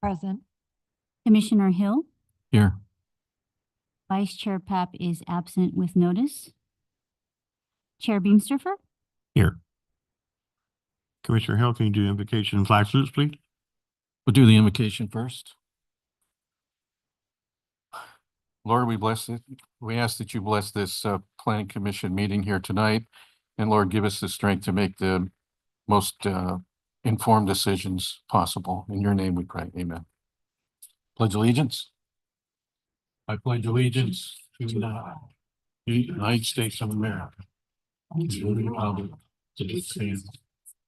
Present. Commissioner Hill. Here. Vice Chair Papp is absent with notice. Chair Beamsterfer. Here. Commissioner Hill, can you do invocation and flag salutes, please? We'll do the invocation first. Lord, we bless it. We ask that you bless this planning commission meeting here tonight. And Lord, give us the strength to make the most informed decisions possible. In your name we pray. Amen. Pledge allegiance. I pledge allegiance to the United States of America, to the republic, to the state,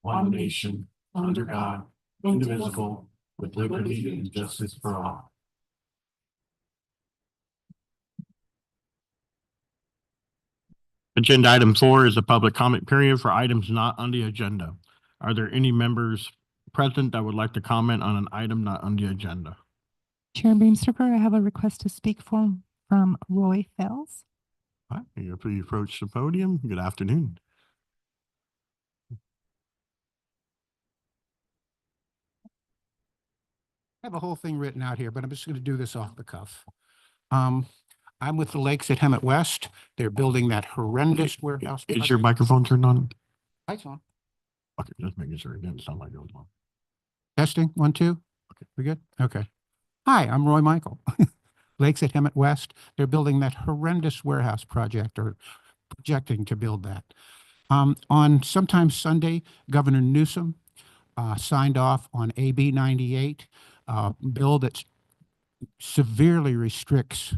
one nation, under God, indivisible, with liberty and justice for all. Agenda item 4 is a public comment period for items not on the agenda. Are there any members present that would like to comment on an item not on the agenda? Chair Beamsterfer, I have a request to speak from Roy Fells. All right, you approach the podium. Good afternoon. I have a whole thing written out here, but I'm just going to do this off the cuff. I'm with the Lakes at Hemet West. They're building that horrendous warehouse. Is your microphone turned on? Lights on. Okay, just making sure it didn't sound like it was on. Testing, 1, 2. Okay, we good? Okay. Hi, I'm Roy Michael. Lakes at Hemet West. They're building that horrendous warehouse project, or projecting to build that. On sometime Sunday, Governor Newsom signed off on AB 98, bill that severely restricts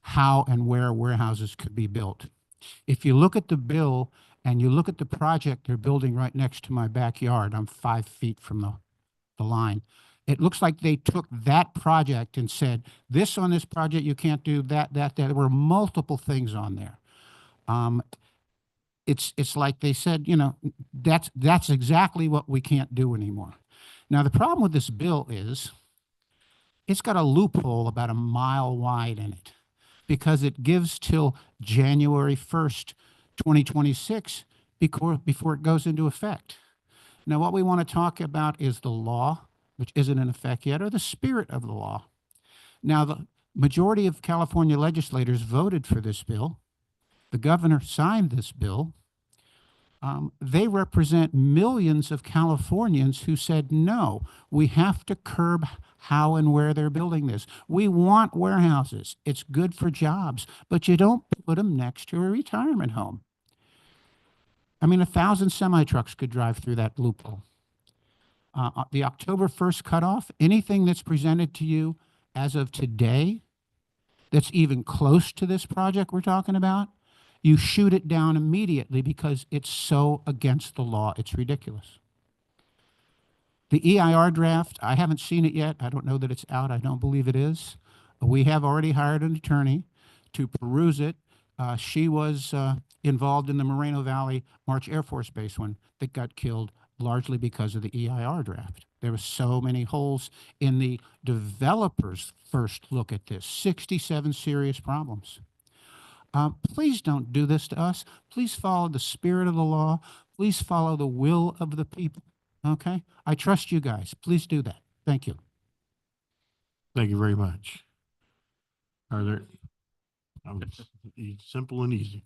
how and where warehouses could be built. If you look at the bill and you look at the project they're building right next to my backyard, I'm 5 feet from the line. It looks like they took that project and said, this on this project, you can't do that. There were multiple things on there. It's like they said, you know, that's exactly what we can't do anymore. Now, the problem with this bill is it's got a loophole about a mile wide in it, because it gives till January 1st, 2026 before it goes into effect. Now, what we want to talk about is the law, which isn't in effect yet, or the spirit of the law. Now, the majority of California legislators voted for this bill. The governor signed this bill. They represent millions of Californians who said, no, we have to curb how and where they're building this. We want warehouses. It's good for jobs, but you don't put them next to a retirement home. I mean, 1,000 semi-trucks could drive through that loophole. The October 1st cutoff, anything that's presented to you as of today that's even close to this project we're talking about, you shoot it down immediately because it's so against the law. It's ridiculous. The EIR draft, I haven't seen it yet. I don't know that it's out. I don't believe it is. We have already hired an attorney to peruse it. She was involved in the Moreno Valley March Air Force Base one that got killed largely because of the EIR draft. There were so many holes in the developer's first look at this, 67 serious problems. Please don't do this to us. Please follow the spirit of the law. Please follow the will of the people. Okay? I trust you guys. Please do that. Thank you. Thank you very much. Are there, simple and easy.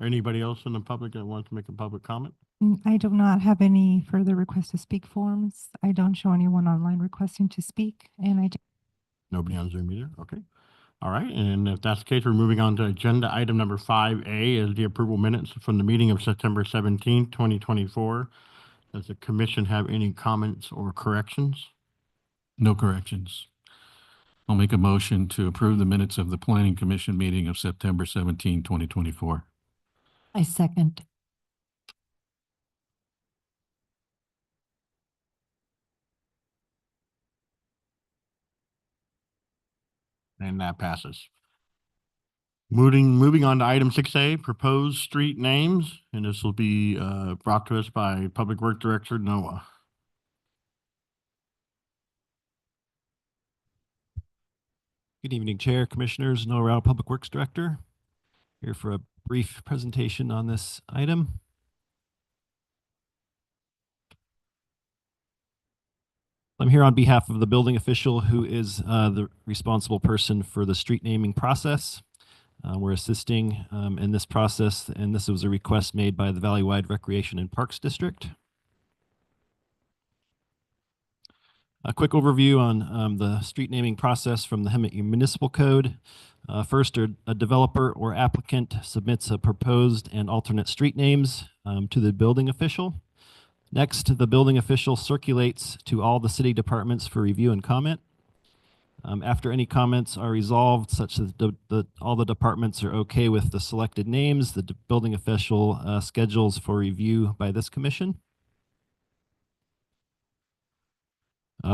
Anybody else in the public that wants to make a public comment? I do not have any further request to speak forms. I don't show anyone online requesting to speak, and Nobody on Zoom either? Okay. All right, and if that's the case, we're moving on to agenda item number 5A is the approval minutes from the meeting of September 17th, 2024. Does the commission have any comments or corrections? No corrections. I'll make a motion to approve the minutes of the Planning Commission meeting of September 17, 2024. I second. And that passes. Moving on to item 6A, proposed street names, and this will be brought to us by Public Works Director Noah. Good evening, Chair, Commissioners. Noah Rao, Public Works Director, here for a brief presentation on this item. I'm here on behalf of the building official who is the responsible person for the street naming process. We're assisting in this process, and this was a request made by the Valleywide Recreation and Parks District. A quick overview on the street naming process from the Hemet Municipal Code. First, a developer or applicant submits a proposed and alternate street names to the building official. Next, the building official circulates to all the city departments for review and comment. After any comments are resolved, such that all the departments are okay with the selected names, the building official schedules for review by this commission.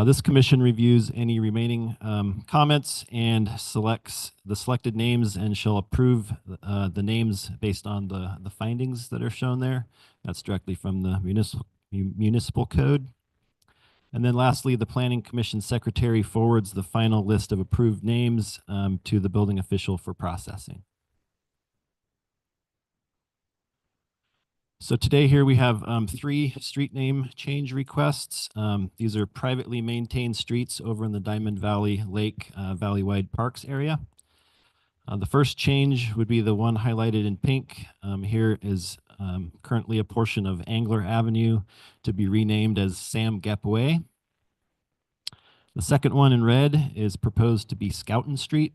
This commission reviews any remaining comments and selects the selected names and shall approve the names based on the findings that are shown there. That's directly from the municipal code. And then lastly, the planning commission secretary forwards the final list of approved names to the building official for processing. So today here we have 3 street name change requests. These are privately maintained streets over in the Diamond Valley Lake Valleywide Parks area. The first change would be the one highlighted in pink. Here is currently a portion of Angler Avenue to be renamed as Sam Gapaway. The second one in red is proposed to be Scouten Street.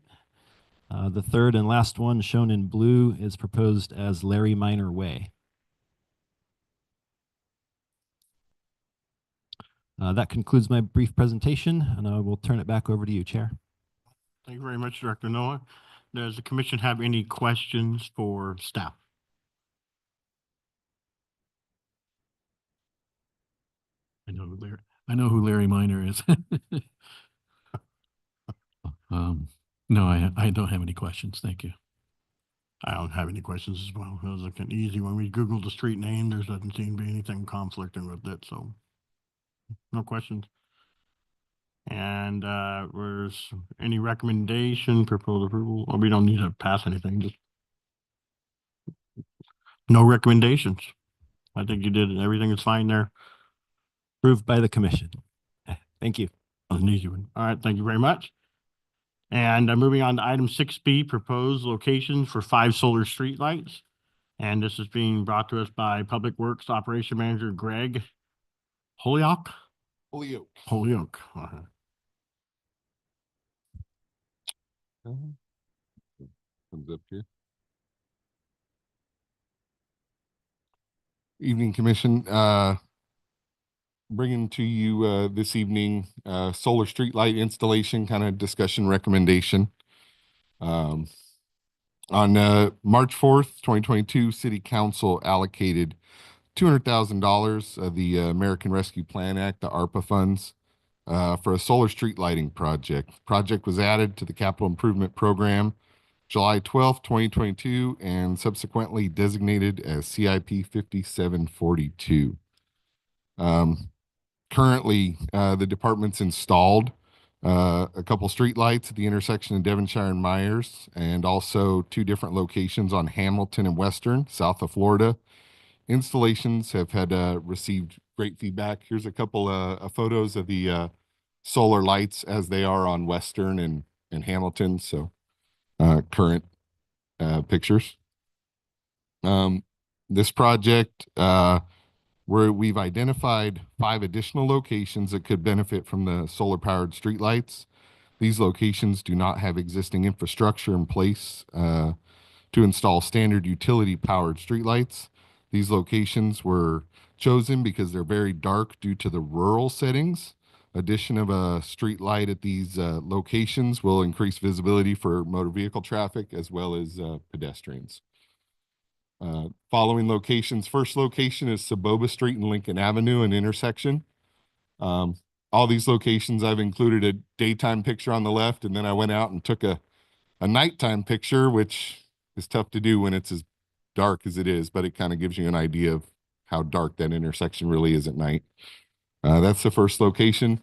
The third and last one shown in blue is proposed as Larry Minor Way. That concludes my brief presentation, and I will turn it back over to you, Chair. Thank you very much, Director Noah. Does the commission have any questions for staff? I know who Larry Minor is. No, I don't have any questions. Thank you. I don't have any questions as well. It was like an easy one. We Googled the street name. There doesn't seem to be anything conflicting with it, so no questions. And was any recommendation, proposed approval? Well, we don't need to pass anything, just no recommendations. I think you did it. Everything is fine there. Approved by the commission. Thank you. That was an easy one. All right, thank you very much. And moving on to item 6B, proposed locations for 5 solar streetlights. And this is being brought to us by Public Works Operation Manager Greg Holyoke. Holyoke. Comes up here. Evening, Commission. Bringing to you this evening solar streetlight installation kind of discussion recommendation. On March 4th, 2022, City Council allocated $200,000 of the American Rescue Plan Act, the ARPA funds, for a solar street lighting project. Project was added to the Capital Improvement Program July 12th, 2022, and subsequently designated as CIP 5742. Currently, the department's installed a couple street lights at the intersection of Devonshire and Myers, and also 2 different locations on Hamilton and Western, south of Florida. Installations have had received great feedback. Here's a couple of photos of the solar lights as they are on Western and Hamilton. So current pictures. This project, where we've identified 5 additional locations that could benefit from the solar powered streetlights. These locations do not have existing infrastructure in place to install standard utility powered streetlights. These locations were chosen because they're very dark due to the rural settings. Addition of a street light at these locations will increase visibility for motor vehicle traffic as well as pedestrians. Following locations. First location is Saboba Street and Lincoln Avenue, an intersection. All these locations, I've included a daytime picture on the left, and then I went out and took a nighttime picture, which is tough to do when it's as dark as it is, but it kind of gives you an idea of how dark that intersection really is at night. That's the first location.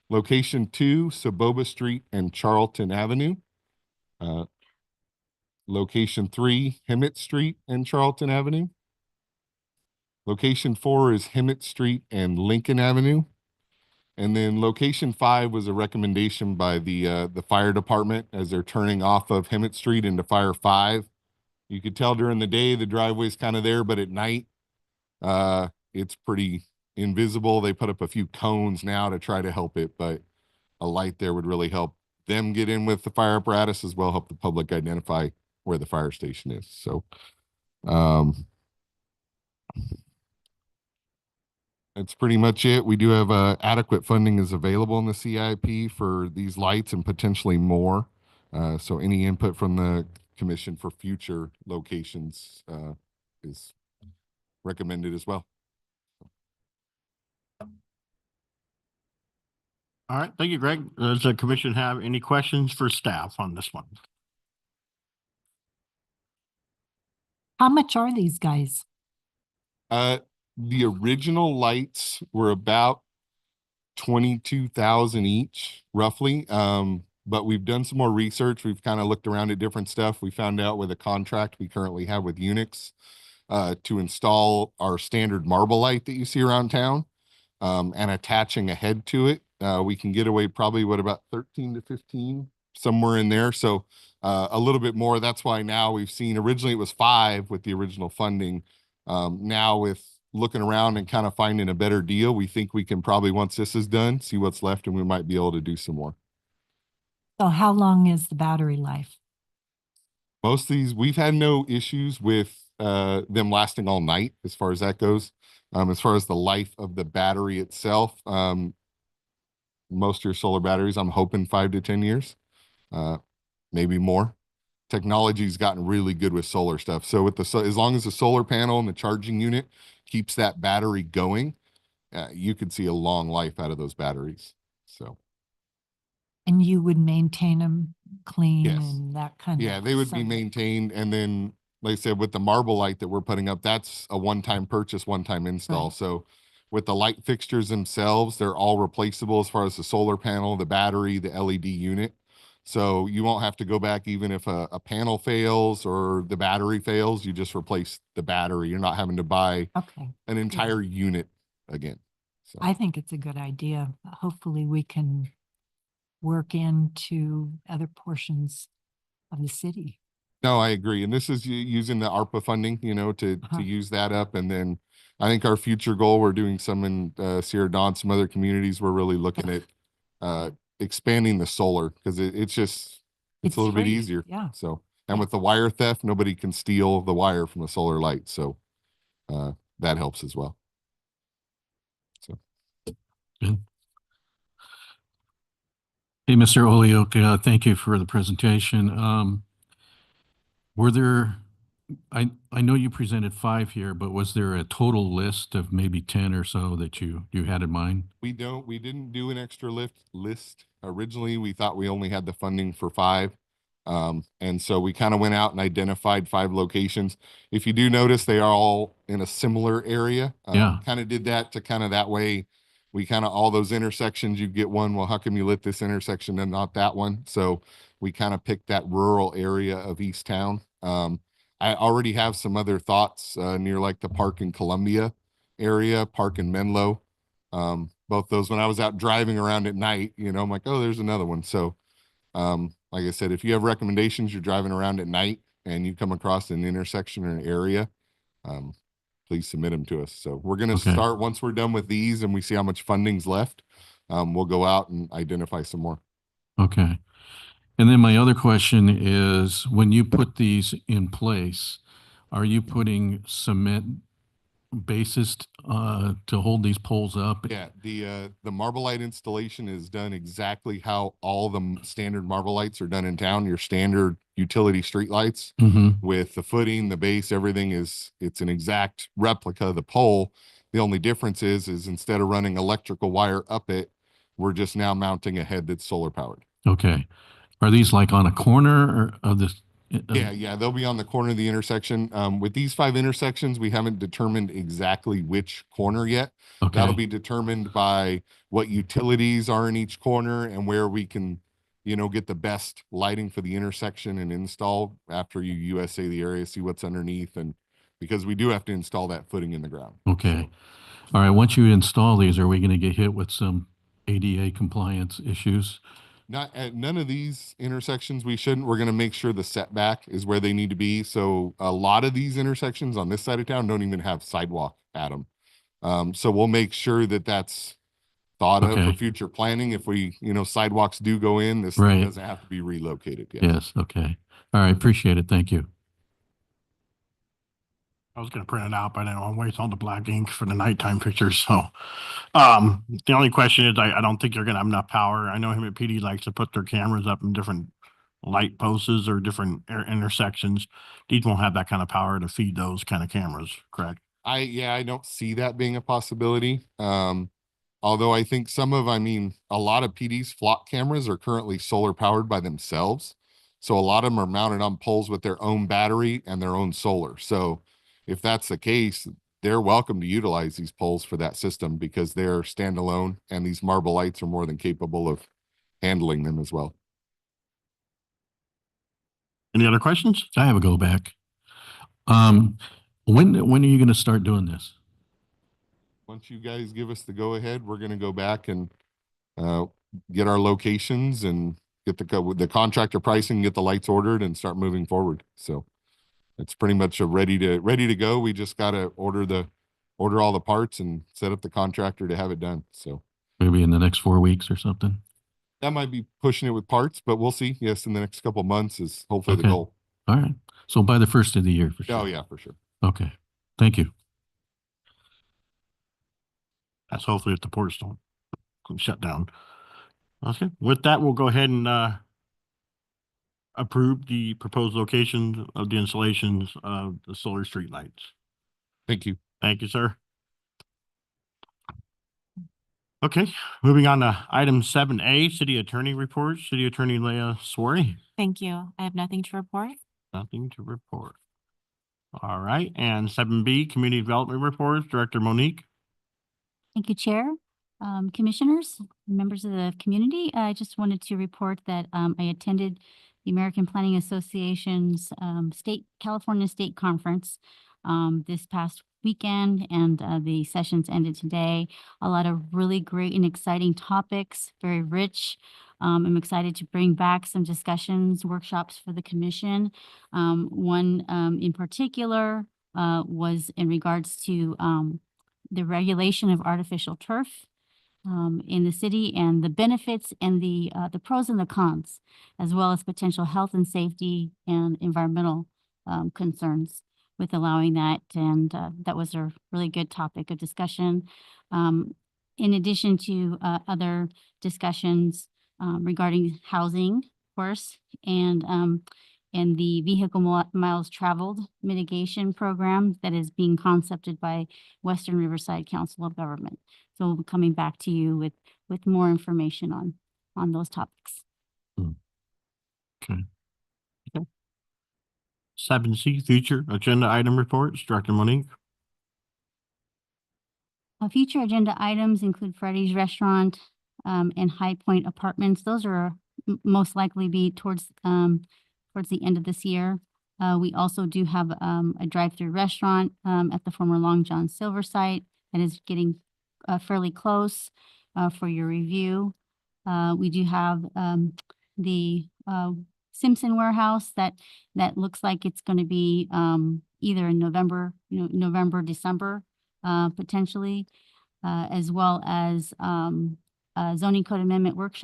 Location 2, Saboba Street and Charlton Avenue. Location 3, Hemet Street and Charlton Avenue. Location 4 is Hemet Street and Lincoln Avenue. And then location 5 was a recommendation by the fire department as they're turning off of Hemet Street into Fire 5. You could tell during the day the driveway's kind of there, but at night, it's pretty invisible. They put up a few cones now to try to help it, but a light there would really help them get in with the fire apparatus as well, help the public identify where the fire station is. So, that's pretty much it. We do have adequate funding is available in the CIP for these lights and potentially more. So any input from the commission for future locations is recommended as well. All right, thank you, Greg. Does the commission have any questions for staff on this one? How much are these guys? The original lights were about 22,000 each, roughly. But we've done some more research. We've kind of looked around at different stuff. We found out with a contract we currently have with Unix to install our standard marble light that you see around town and attaching a head to it. We can get away probably about 13 to 15, somewhere in there. So a little bit more. That's why now we've seen, originally it was 5 with the original funding. Now with looking around and kind of finding a better deal, we think we can probably, once this is done, see what's left and we might be able to do some more. So how long is the battery life? Most of these, we've had no issues with them lasting all night as far as that goes. As far as the life of the battery itself, most of your solar batteries, I'm hoping 5 to 10 years, maybe more. Technology's gotten really good with solar stuff. So with as long as the solar panel and the charging unit keeps that battery going, you could see a long life out of those batteries. So. And you would maintain them clean Yes. and that kind of. Yeah, they would be stuff. maintained. And then, like I said, with the marble light that we're putting up, that's a one-time purchase, one-time install. Right. So with the light fixtures themselves, they're all replaceable as far as the solar panel, the battery, the LED unit. So you won't have to go back even if a panel fails or the battery fails, you just replace the battery. You're not having to buy Okay, an entire unit again. So. I think it's a good idea. Hopefully we can work into other portions of the city. No, I agree. And this is using the ARPA funding, to use that up. And then I think our future goal, we're doing some in Sierra Dawn, some other communities. We're really looking at expanding the solar because it's a little bit free, easier. yeah. So, and with the wire theft, nobody can steal the wire from a solar light. So that helps as well. So. Good. Hey, Mr. Holyoke, thank you for the presentation. Were there, I know you presented 5 here, but was there a total list of maybe 10 or so that you had in mind? We didn't do an extra list. Originally, we thought we only had the funding for 5. And so we kind of went out and identified 5 locations. If you do notice, they are all in a similar area. Yeah. Kind of did that to kind of that way. We kind of, all those intersections, you get one, well, how come you lit this intersection and not that one? So we kind of picked that rural area of East Town. I already have some other thoughts near like the Park in Columbia area, Park in Menlo. Both those, when I was out driving around at night, I'm like, oh, there's another one. So like I said, if you have recommendations, you're driving around at night and you come across an intersection or an area, please submit them to us. So we're going to Okay. start once we're done with these and we see how much funding's left. We'll go out and identify some more. Okay. And then my other question is, when you put these in place, are you putting cement bases to hold these poles up? Yeah, the Marble-Lite installation is done exactly how all the standard Marble-Lites are done in town. Your standard utility street lights Mm-hmm. with the footing, the base, everything it's an exact replica of the pole. The only difference is instead of running electrical wire up it, we're just now mounting a head that's solar powered. Okay. Are these like on a corner of this? Yeah, they'll be on the corner of the intersection. With these 5 intersections, we haven't determined exactly which corner yet. Okay. That'll be determined by what utilities are in each corner and where we can, get the best lighting for the intersection and install after you USA the area, see what's underneath. And because we do have to install that footing in the ground. Okay. All right. Once you install these, are we going to get hit with some ADA compliance issues. Not at none of these intersections, we shouldn't. We're gonna make sure the setback is where they need to be. So a lot of these intersections on this side of town don't even have sidewalk at them. So we'll make sure that that's thought of for Okay. future planning. If we, sidewalks do go in, this thing Right. doesn't have to be relocated. Yes. Yes, okay. All right, appreciate it. Thank you. I was gonna print it out, but I don't want to waste all the black ink for the nighttime pictures, so. The only question is, I don't think you're gonna have enough power. I know him at PD likes to put their cameras up in different light posts or different intersections. These won't have that kind of power to feed those kind of cameras, correct? I don't see that being a possibility. Although I think a lot of PD's flock cameras are currently solar powered by themselves. So a lot of them are mounted on poles with their own battery and their own solar. So if that's the case, they're welcome to utilize these poles for that system because they're standalone and these marble lights are more than capable of handling them as well. Any other questions? I have a go back. When are you gonna start doing this? Once you guys give us the go ahead, we're gonna go back and get our locations and get the contractor pricing, get the lights ordered and start moving forward. So it's pretty much ready to go. We just gotta order all the parts and set up the contractor to have it done. So Maybe in the next 4 weeks or something? that might be pushing it with parts, but we'll see. Yes, in the next couple of months is hopefully the Okay. goal. All right. So by the first of the year for sure. Oh, yeah, for sure. Okay. Thank you. That's hopefully if the ports don't shut down. Okay, with that, we'll go ahead and approve the proposed locations of the installations of the solar street lights. Thank you. Thank you, sir. Okay, moving on to item 7A, City Attorney Report. City Attorney Leah Swarty, Thank you. I have nothing to report. nothing to report. All right, and 7B, Community Development Reports, Director Monique. Thank you, Chair. Commissioners, members of the community, I just wanted to report that I attended the American Planning Association's California State Conference this past weekend, and the sessions ended today. A lot of really great and exciting topics, very rich. I'm excited to bring back some discussions, workshops for the commission. One in particular was in regards to the regulation of artificial turf in the city and the benefits and the pros and the cons, as well as potential health and safety and environmental concerns with allowing that. And that was a really good topic of discussion. In addition to other discussions regarding housing, of course, and the vehicle miles traveled mitigation program that is being concepted by Western Riverside Council of Government. So we'll be coming back to you with more information on those topics. 7C, Future Agenda Item Reports, Director Monique. Future agenda items include Freddy's Restaurant and High Point Apartments. Those are most likely be towards the end of this year. We also do have a drive-through restaurant at the former Long John Silver site that is getting fairly close for your review. We do have the Simpson Warehouse that looks like it's going to be either in November, December, potentially, as well as zoning code amendment work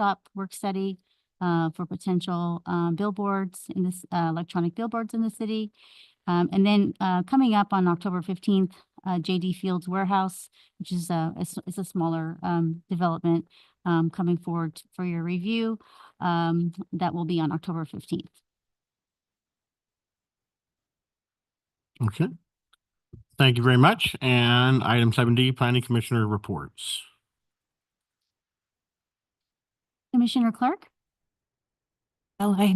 study for potential billboards in this electronic billboards in the city. And then coming up on October 15th, JD Fields Warehouse, which is it's a smaller development coming forward for your review. That will be on October 15th. Okay. Thank you very much. And item 7D, Planning Commissioner Reports. Commissioner Clark? Well, I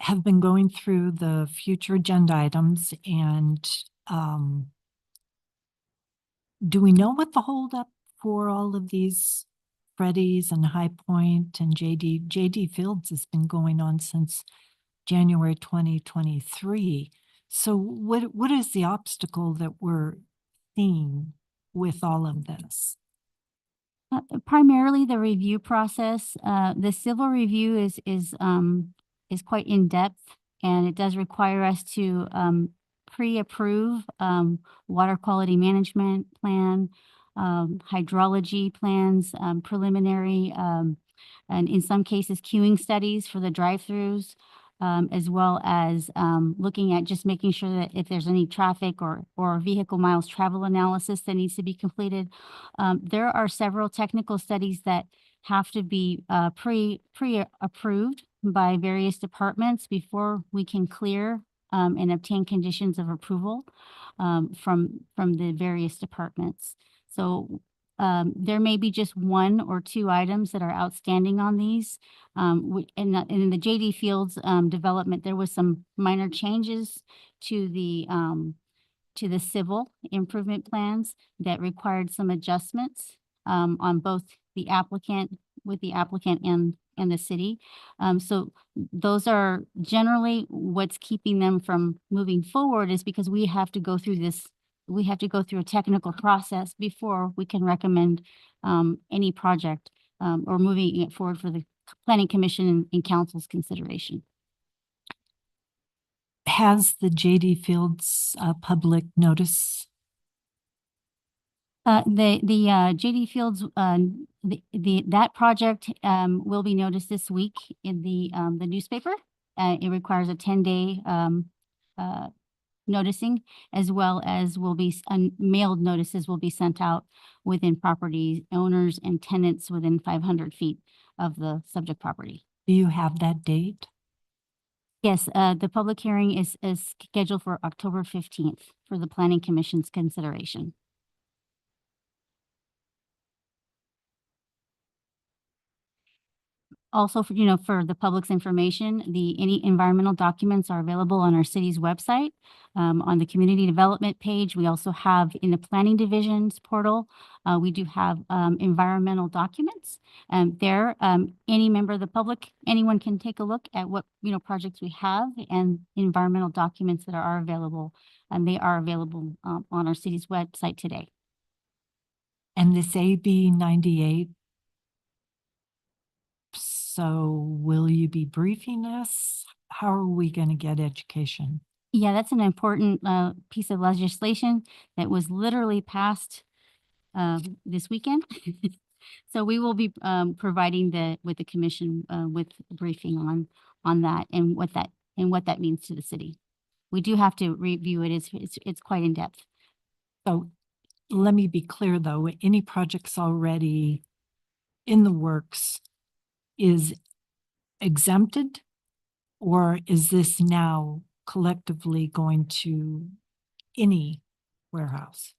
have been going through the future agenda items and do we know what the holdup for all of these Freddy's and High Point and JD Fields has been going on since January 2023? So what is the obstacle that we're seeing with all of this? Primarily the review process. The civil review is quite in-depth, and it does require us to pre-approve water quality management plan, hydrology plans, preliminary, and in some cases queuing studies for the drive-throughs, as well as looking at just making sure that if there's any traffic or vehicle miles travel analysis that needs to be completed. There are several technical studies that have to be pre-approved by various departments before we can clear and obtain conditions of approval from the various departments. So there may be just one or two items that are outstanding on these. And in the JD Fields development, there was some minor changes to the civil improvement plans that required some adjustments on both the applicant and the city. So those are generally what's keeping them from moving forward, is because we have to go through a technical process before we can recommend any project or moving it forward for the planning commission and council's consideration. Has the JD Fields public notice? The JD Fields, that project will be noticed this week in the newspaper. It requires a 10-day noticing, as well as mailed notices will be sent out within property owners and tenants within 500 feet of the subject property. Do you have that date? Yes, the public hearing is scheduled for October 15th for the Planning Commission's consideration. Also, for the public's information, any environmental documents are available on our city's website. On the community development page, we also have in the planning division's portal, we do have environmental documents. There, any member of the public, anyone can take a look at what projects we have and environmental documents that are available, and they are available on our city's website today. And this AB 98, so will you be briefing us? How are we going to get education? Yeah, that's an important piece of legislation that was literally passed this weekend. So we will be providing with the commission with a briefing on that and what that means to the city. We do have to review it. It's quite in depth. So let me be clear though, any projects already in the works is exempted, or is this now collectively going to any warehouse?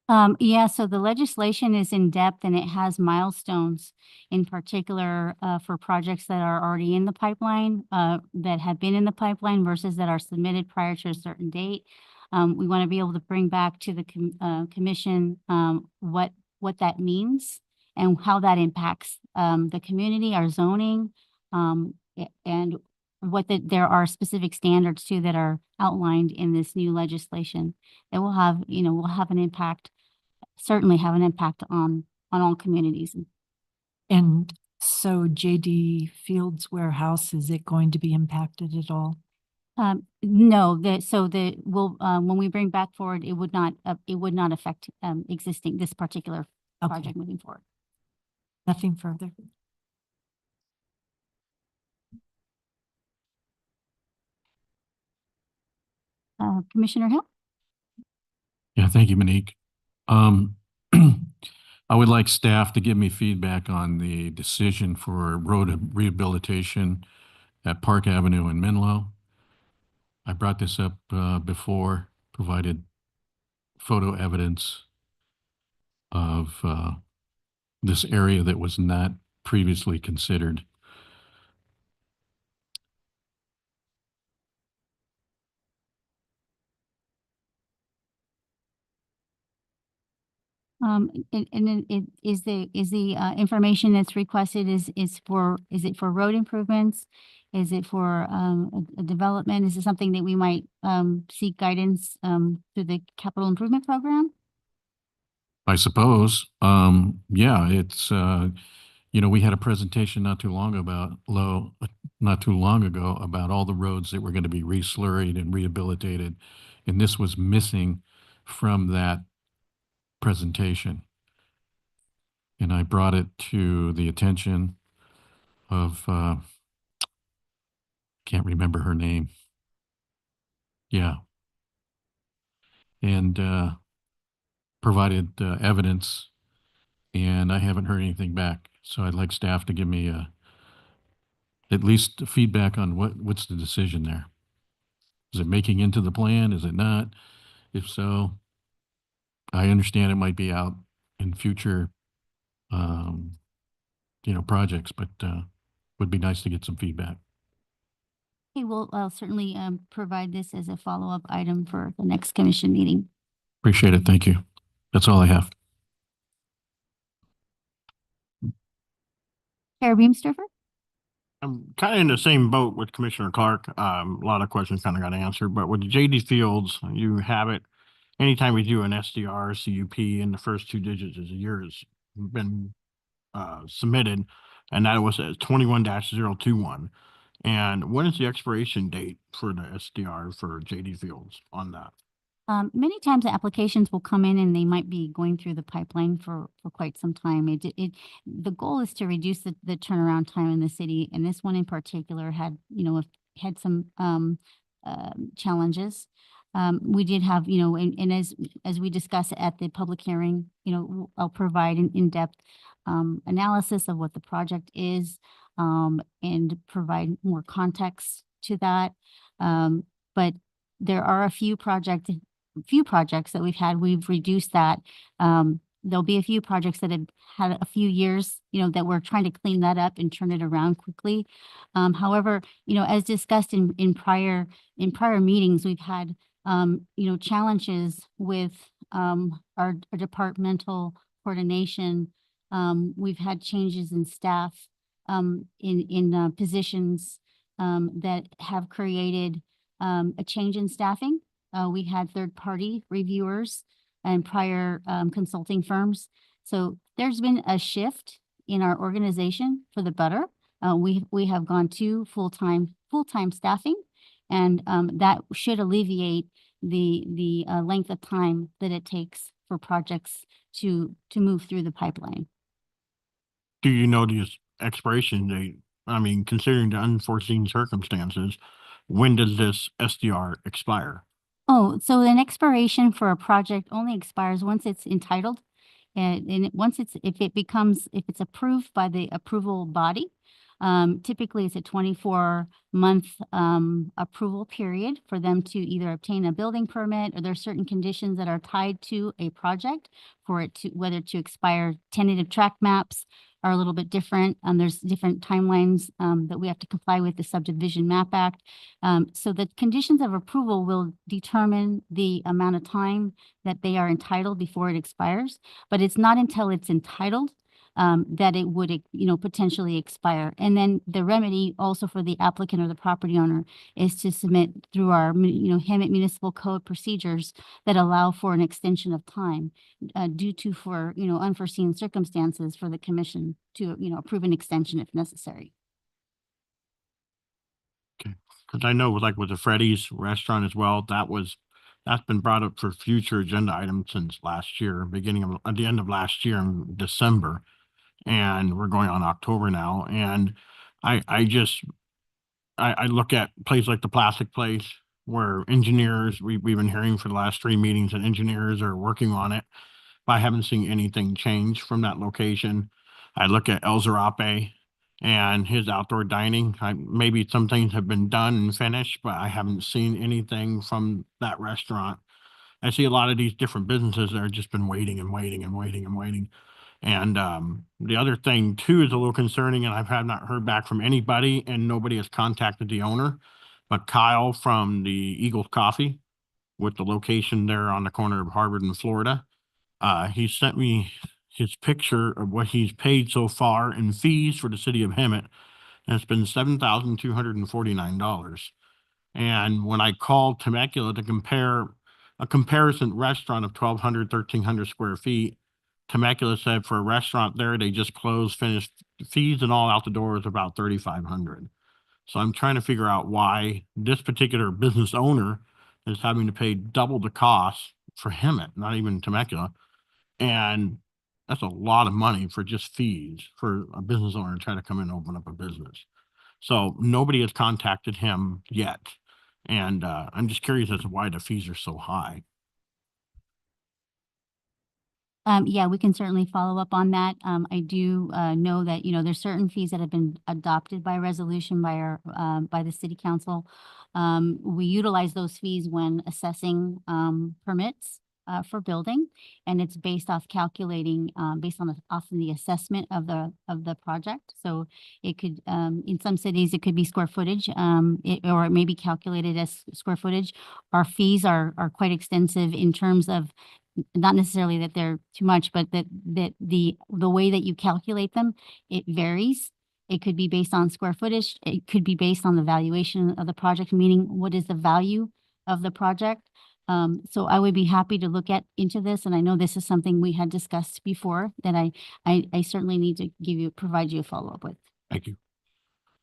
Yeah, so the legislation is in depth and it has milestones in particular for projects that are already in the pipeline, that have been in the pipeline versus that are submitted prior to a certain date. We want to be able to bring back to the commission what that means and how that impacts the community, our zoning, and there are specific standards too that are outlined in this new legislation that will have an impact, certainly have an impact on all communities. And so JD Fields warehouse, is it going to be impacted at all? No, when we bring back forward, it would not affect this particular Okay, project moving forward. nothing further. Commissioner Hill? Yeah, thank you, Monique. I would like staff to give me feedback on the decision for road rehabilitation at Park Avenue in Menlo. I brought this up before, provided photo evidence of this area that was not previously considered. And then is the information that's requested is it for road improvements? Is it for a development? Is it something that we might seek guidance through the capital improvement program? I suppose. Yeah, it's, we had a presentation not too long ago about all the roads that were going to be re-slurried and rehabilitated. And this was missing from that presentation. And I brought it to the attention of, can't remember her name. Yeah. And, provided, evidence, and I haven't heard anything back. So I'd like staff to give me, at least feedback on what's the decision there. Is it making into the plan? Is it not? If so, I understand it might be out in future, projects, but, would be nice to get some feedback. Okay, well, I'll certainly provide this as a follow-up item for the next commission meeting. Appreciate it. Thank you. That's all I have. Chair Beamsterfer? I'm kind of in the same boat with Commissioner Clark. A lot of questions kind of got answered, but with JD Fields, you have it. Anytime we do an SDR, CUP, and the first two digits is a year has been submitted, and that was at 21-021. And when is the expiration date for the SDR for JD Fields on that? Many times the applications will come in and they might be going through the pipeline for quite some time. The goal is to reduce the turnaround time in the city, and this one in particular had some challenges. We did have, and as we discussed at the public hearing, I'll provide an in-depth analysis of what the project is, and provide more context to that. But there are a few projects that we've reduced that. There'll be a few projects that have had a few years, that we're trying to clean that up and turn it around quickly. However, as discussed in prior meetings, we've had, challenges with our departmental coordination. We've had changes in staff, in positions that have created a change in staffing. We had third-party reviewers and prior consulting firms. So there's been a shift in our organization for the better. We have gone to full-time staffing, and that should alleviate the length of time that it takes for projects to move through the pipeline. Do you know the expiration date? I mean, considering the unforeseen circumstances, when does this SDR expire? Oh, so an expiration for a project only expires once it's entitled. And if it's approved by the approval body, typically it's a 24-month approval period for them to either obtain a building permit, or there are certain conditions that are tied to a project for it to, whether to expire. Tentative track maps are a little bit different. There's different timelines that we have to comply with the Subdivision Map Act. So the conditions of approval will determine the amount of time that they are entitled before it expires. But it's not until it's entitled that it would, potentially expire. And then the remedy also for the applicant or the property owner is to submit through our, Hemet Municipal Code procedures that allow for an extension of time due to unforeseen circumstances for the commission to, approve an extension if necessary. Because I know with the Freddy's restaurant as well, that's been brought up for future agenda items since last year, at the end of last year in December. And we're going on October now. And I look at places like the Plastic Place, where engineers, we've been hearing for the last 3 meetings that engineers are working on it, but I haven't seen anything change from that location. I look at El Zarape and his outdoor dining. Maybe some things have been done and finished, but I haven't seen anything from that restaurant. I see a lot of these different businesses that have just been waiting and waiting and waiting and waiting. And the other thing too is a little concerning, and I've not heard back from anybody, and nobody has contacted the owner, but Kyle from the Eagles Coffee, with the location there on the corner of Harvard and Florida. He sent me his picture of what he's paid so far in fees for the city of Hemet, and it's been $7,249. And when I called Temecula to compare a comparison restaurant of 1,200, 1,300 square feet Temecula said for a restaurant there, they just closed, finished fees and all out the door is about 3,500. So I'm trying to figure out why this particular business owner is having to pay double the cost for Hemet, not even Temecula. And that's a lot of money for just fees for a business owner to try to come in and open up a business. So nobody has contacted him yet. And I'm just curious as to why the fees are so high. Yeah, we can certainly follow up on that. I do know that, there's certain fees that have been adopted by resolution by our, by the city council. We utilize those fees when assessing permits for building, and it's based off calculating, based on often the assessment of the project. So it could, in some cities, it could be square footage, or it may be calculated as square footage. Our fees are quite extensive in terms of not necessarily that they're too much, but that the way that you calculate them, it varies. It could be based on square footage. It could be based on the valuation of the project, meaning what is the value of the project. So I would be happy to look into this, and I know this is something we had discussed before that I certainly need to provide you a follow-up with. Thank you.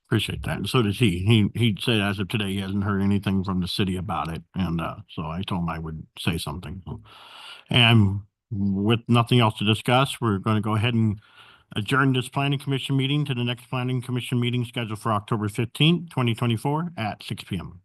Appreciate that. And so does he. He said as of today, he hasn't heard anything from the city about it. And so I told him I would say something. And with nothing else to discuss, we're going to go ahead and adjourn this planning commission meeting to the next planning commission meeting scheduled for October 15th, 2024 at 6 p.m.